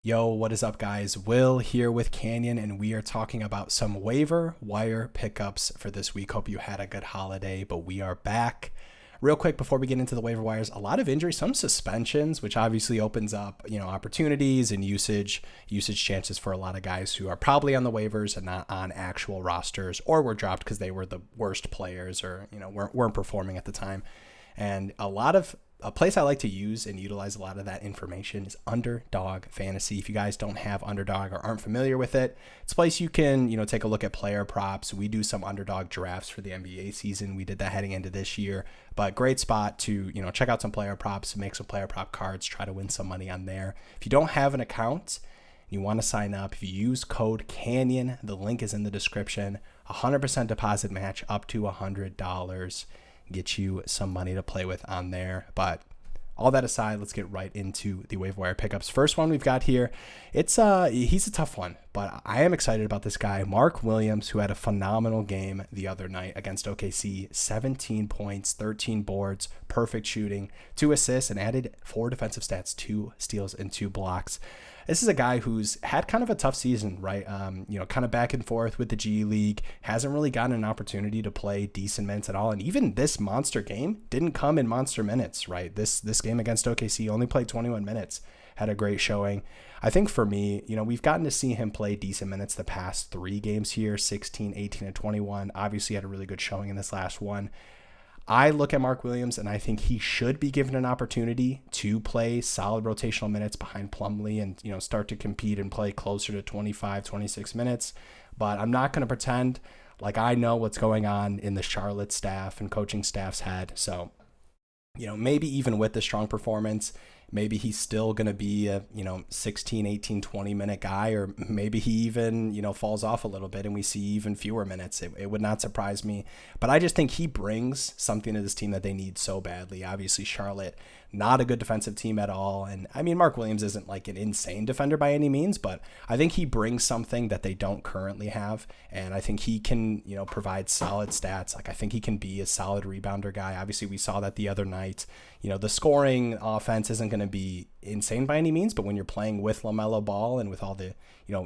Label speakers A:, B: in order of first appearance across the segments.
A: Yo, what is up, guys? Will here with Canyon, and we are talking about some waiver wire pickups for this week. Hope you had a good holiday, but we are back. Real quick before we get into the waiver wires, a lot of injuries, some suspensions, which obviously opens up, opportunities and usage chances for a lot of guys who are probably on the waivers and not on actual rosters, or were dropped because they were the worst players or weren't performing at the time. And a place I like to use and utilize a lot of that information is Underdog Fantasy. If you guys don't have Underdog or aren't familiar with it, it's a place you can, take a look at player props. We do some Underdog drafts for the NBA season. We did that heading into this year, but great spot to, check out some player props, make some player prop cards, try to win some money on there. If you don't have an account, you want to sign up, if you use code Canyon, the link is in the description. 100% deposit match up to $100. Get you some money to play with on there. But all that aside, let's get right into the waiver wire pickups. First one we've got here, he's a tough one, but I am excited about this guy, Mark Williams, who had a phenomenal game the other night against OKC. 17 points, 13 boards, perfect shooting, 2 assists, and added 4 defensive stats, 2 steals and 2 blocks. This is a guy who's had kind of a tough season, right? Kind of back and forth with the G League, hasn't really gotten an opportunity to play decent minutes at all. And even this monster game didn't come in monster minutes, right? This game against OKC only played 21 minutes, had a great showing. I think for me, we've gotten to see him play decent minutes the past 3 games here, 16, 18, and 21. Obviously had a really good showing in this last one. I look at Mark Williams and I think he should be given an opportunity to play solid rotational minutes behind Plumlee and, start to compete and play closer to 25, 26 minutes. But I'm not going to pretend like I know what's going on in the Charlotte staff and coaching staff's head. So, maybe even with the strong performance, maybe he's still going to be a, 16, 18, 20 minute guy, or maybe he even, falls off a little bit and we see even fewer minutes. It would not surprise me, but I just think he brings something to this team that they need so badly. Obviously, Charlotte, not a good defensive team at all. And I mean, Mark Williams isn't like an insane defender by any means, but I think he brings something that they don't currently have. And I think he can, provide solid stats. Like I think he can be a solid rebounder guy. Obviously we saw that the other night. The scoring offense isn't going to be insane by any means, but when you're playing with LaMelo Ball and with all the,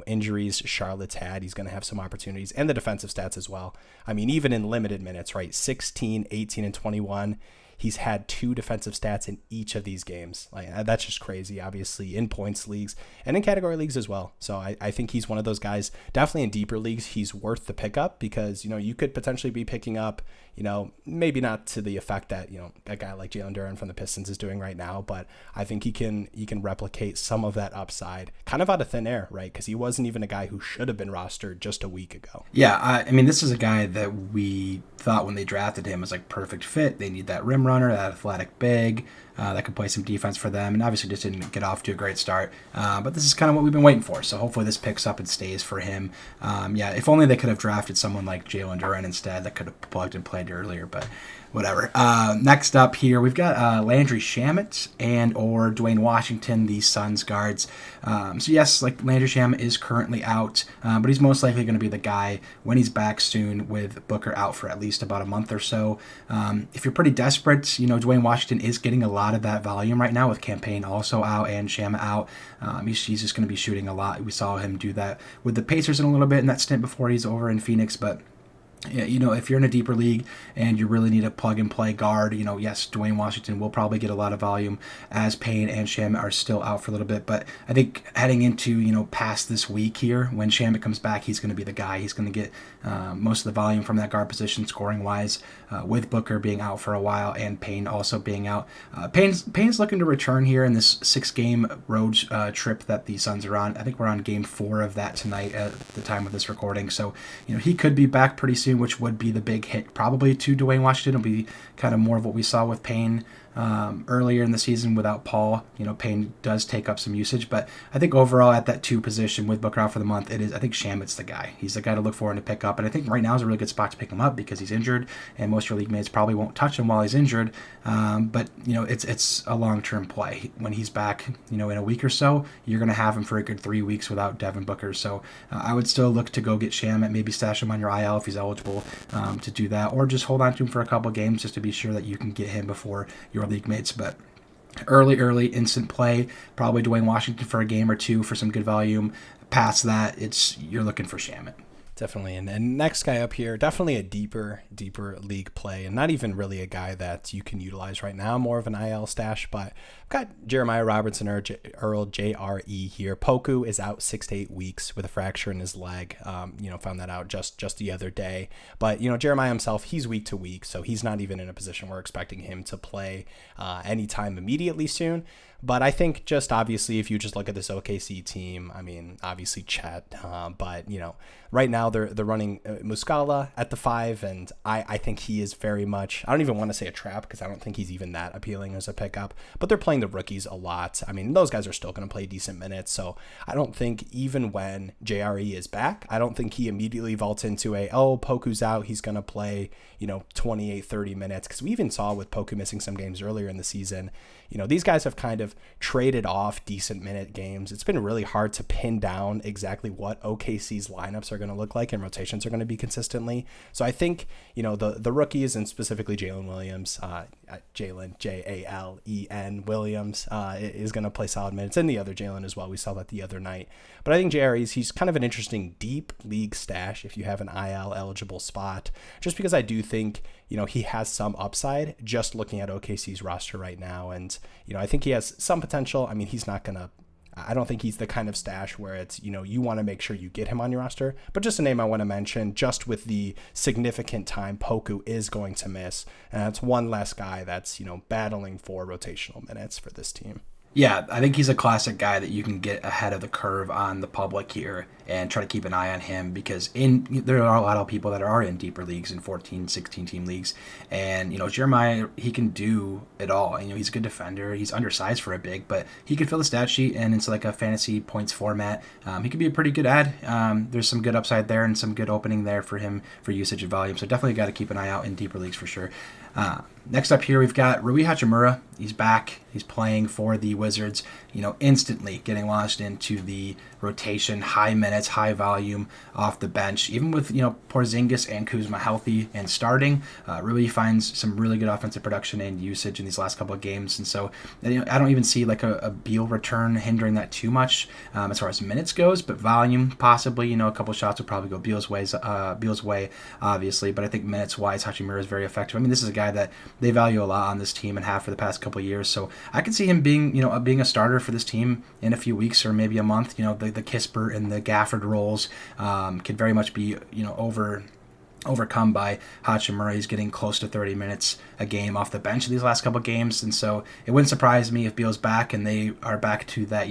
A: injuries Charlotte's had, he's going to have some opportunities, and the defensive stats as well. I mean, even in limited minutes, right? 16, 18, and 21. He's had 2 defensive stats in each of these games. Like that's just crazy, obviously, in points leagues and in category leagues as well. So I think he's one of those guys, definitely in deeper leagues, he's worth the pickup because, you could potentially be picking up, maybe not to the effect that, a guy like Jalen Duren from the Pistons is doing right now, but I think he can replicate some of that upside kind of out of thin air, right? Because he wasn't even a guy who should have been rostered just a week ago.
B: Yeah, I mean, this is a guy that we thought when they drafted him was like perfect fit. They need that rim runner, that athletic big that could play some defense for them, and obviously just didn't get off to a great start. But this is kind of what we've been waiting for, so hopefully this picks up and stays for him. If only they could have drafted someone like Jalen Duren instead that could have plugged and played earlier, but whatever. Next up here, we've got Landry Shamet and or Dwayne Washington, the Suns guards. So yes, like Landry Shamet is currently out, but he's most likely going to be the guy when he's back soon with Booker out for at least about a month or so. If you're pretty desperate, Dwayne Washington is getting a lot of that volume right now with Campaign also out and Shamet out. He's just going to be shooting a lot. We saw him do that with the Pacers in a little bit in that stint before he's over in Phoenix, but if you're in a deeper league and you really need a plug-and-play guard, yes, Dwayne Washington will probably get a lot of volume as Payne and Shamet are still out for a little bit. But I think heading into, past this week here, when Shamet comes back, he's going to be the guy. He's going to get most of the volume from that guard position scoring-wise, with Booker being out for a while and Payne also being out. Payne's looking to return here in this 6-game road trip that the Suns are on. I think we're on game 4 of that tonight at the time of this recording. So, he could be back pretty soon, which would be the big hit probably to Dwayne Washington. It'll be kind of more of what we saw with Payne earlier in the season without Paul. Payne does take up some usage, but I think overall at that 2 position with Booker out for the month, I think Shamet's the guy. He's the guy to look for and to pick up, and I think right now is a really good spot to pick him up because he's injured, and most of your league mates probably won't touch him while he's injured. But it's a long-term play. When he's back, in a week or so, you're going to have him for a good 3 weeks without Devin Booker. So I would still look to go get Shamet, maybe stash him on your IL if he's eligible to do that, or just hold on to him for a couple games just to be sure that you can get him before your league mates. But early instant play. Probably Dwayne Washington for a game or two for some good volume. Past that, you're looking for Shamet.
A: Definitely. And next guy up here, definitely a deeper league play, and not even really a guy that you can utilize right now, more of an IL stash. But I've got Jeremiah Robertson, Earl JRE here. Poku is out 6 to 8 weeks with a fracture in his leg. Found that out just the other day. But, Jeremiah himself, he's week to week, so he's not even in a position we're expecting him to play anytime immediately soon. But I think just obviously if you just look at this OKC team, I mean, obviously Chet, but, right now they're running Muscala at the 5, and I think he is very much, I don't even want to say a trap because I don't think he's even that appealing as a pickup, but they're playing the rookies a lot. I mean, those guys are still going to play decent minutes, so I don't think even when JRE is back, I don't think he immediately vaults into Poku's out, he's going to play, 28, 30 minutes, because we even saw with Poku missing some games earlier in the season, these guys have kind of traded off decent minute games. It's been really hard to pin down exactly what OKC's lineups are going to look like and rotations are going to be consistently. So I think, the rookies, and specifically Jalen Williams, Jalen, Jalen Williams, is going to play solid minutes, and the other Jalen as well. We saw that the other night. But I think he's kind of an interesting deep league stash if you have an IL eligible spot, just because I do think, he has some upside just looking at OKC's roster right now. And, I think he has some potential. I mean, I don't think he's the kind of stash where it's, you want to make sure you get him on your roster. But just a name I want to mention, just with the significant time Poku is going to miss. And that's one less guy that's, battling for rotational minutes for this team.
B: Yeah, I think he's a classic guy that you can get ahead of the curve on the public here and try to keep an eye on him, because there are a lot of people that are in deeper leagues, in 14, 16 team leagues. And, Jeremiah, he can do it all. He's a good defender. He's undersized for a big, but he can fill the stat sheet, and it's like a fantasy points format. He could be a pretty good ad. There's some good upside there and some good opening there for him for usage and volume. So definitely got to keep an eye out in deeper leagues for sure. Next up here, we've got Rui Hachimura. He's back. He's playing for the Wizards, instantly getting launched into the rotation, high minutes, high volume off the bench. Even with, Porzingis and Kuzma healthy and starting, Rui finds some really good offensive production and usage in these last couple of games. And so, I don't even see like a Beal return hindering that too much as far as minutes goes, but volume possibly, a couple shots would probably go Beal's way, obviously. But I think minutes-wise, Hachimura is very effective. I mean, this is a guy that they value a lot on this team and have for the past couple of years. So I can see him being a starter for this team in a few weeks or maybe a month. The Kispert and the Gafford roles could very much be, overcome by Hachimura. He's getting close to 30 minutes a game off the bench in these last couple of games, and so it wouldn't surprise me if Beal's back and they are back to that,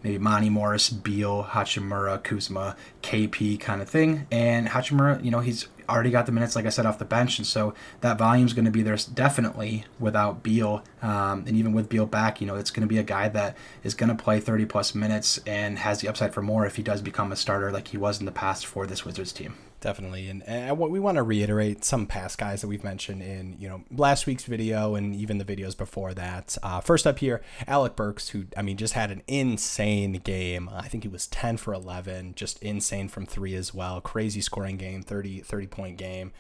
B: maybe Monty Morris, Beal, Hachimura, Kuzma, KP kind of thing. And Hachimura, he's already got the minutes, like I said, off the bench, and so that volume's going to be there definitely without Beal, and even with Beal back, it's going to be a guy that is going to play 30 plus minutes and has the upside for more if he does become a starter like he was in the past for this Wizards team.
A: Definitely. And what we want to reiterate some past guys that we've mentioned in, last week's video and even the videos before that. First up here, Alec Burks, who, just had an insane game. I think he was 10 for 11, just insane from 3 as well. Crazy scoring game, 30-point game.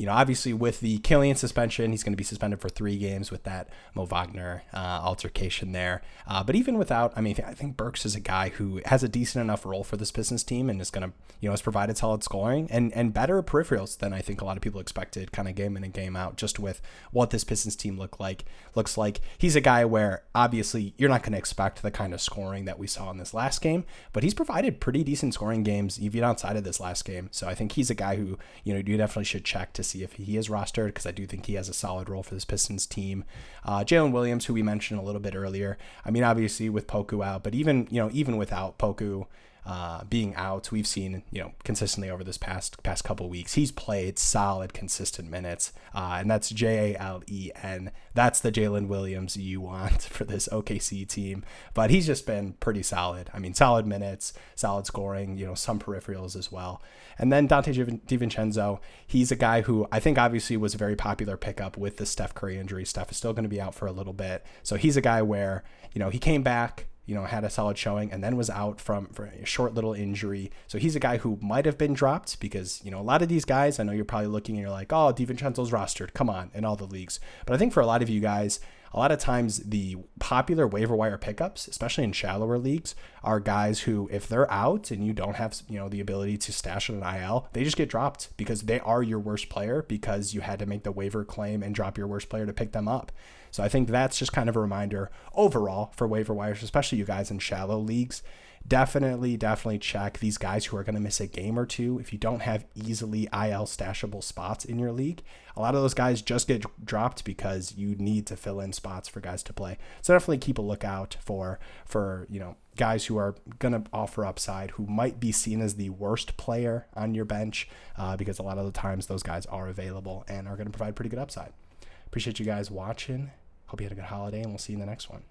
A: Obviously with the Killian suspension, he's going to be suspended for 3 games with that Mo Wagner altercation there. But even without, I think Burks is a guy who has a decent enough role for this Pistons team and is going to, has provided solid scoring and better peripherals than I think a lot of people expected, kind of game in and game out, just with what this Pistons team looks like. He's a guy where obviously you're not going to expect the kind of scoring that we saw in this last game, but he's provided pretty decent scoring games even outside of this last game. So I think he's a guy who, you definitely should check to see if he is rostered, because I do think he has a solid role for this Pistons team. Jalen Williams, who we mentioned a little bit earlier. Obviously with Poku out, but even without Poku being out, we've seen, consistently over this past couple weeks, he's played solid, consistent minutes. And that's Jalen. That's the Jalen Williams you want for this OKC team. But he's just been pretty solid. Solid minutes, solid scoring, some peripherals as well. And then Dante DiVincenzo, he's a guy who I think obviously was a very popular pickup with the Steph Curry injury. Steph is still going to be out for a little bit. So he's a guy where, he came back, had a solid showing and then was out for a short little injury. So he's a guy who might have been dropped because, a lot of these guys, I know you're probably looking and you're like, oh, DiVincenzo's rostered, come on, in all the leagues. But I think for a lot of you guys, a lot of times the popular waiver wire pickups, especially in shallower leagues, are guys who, if they're out and you don't have, the ability to stash on an IL, they just get dropped because they are your worst player because you had to make the waiver claim and drop your worst player to pick them up. So I think that's just kind of a reminder overall for waiver wires, especially you guys in shallow leagues. Definitely check these guys who are going to miss a game or two. If you don't have easily IL stashable spots in your league, a lot of those guys just get dropped because you need to fill in spots for guys to play. So definitely keep a lookout for guys who are going to offer upside, who might be seen as the worst player on your bench, because a lot of the times those guys are available and are going to provide pretty good upside. Appreciate you guys watching. Hope you had a good holiday, and we'll see you in the next one.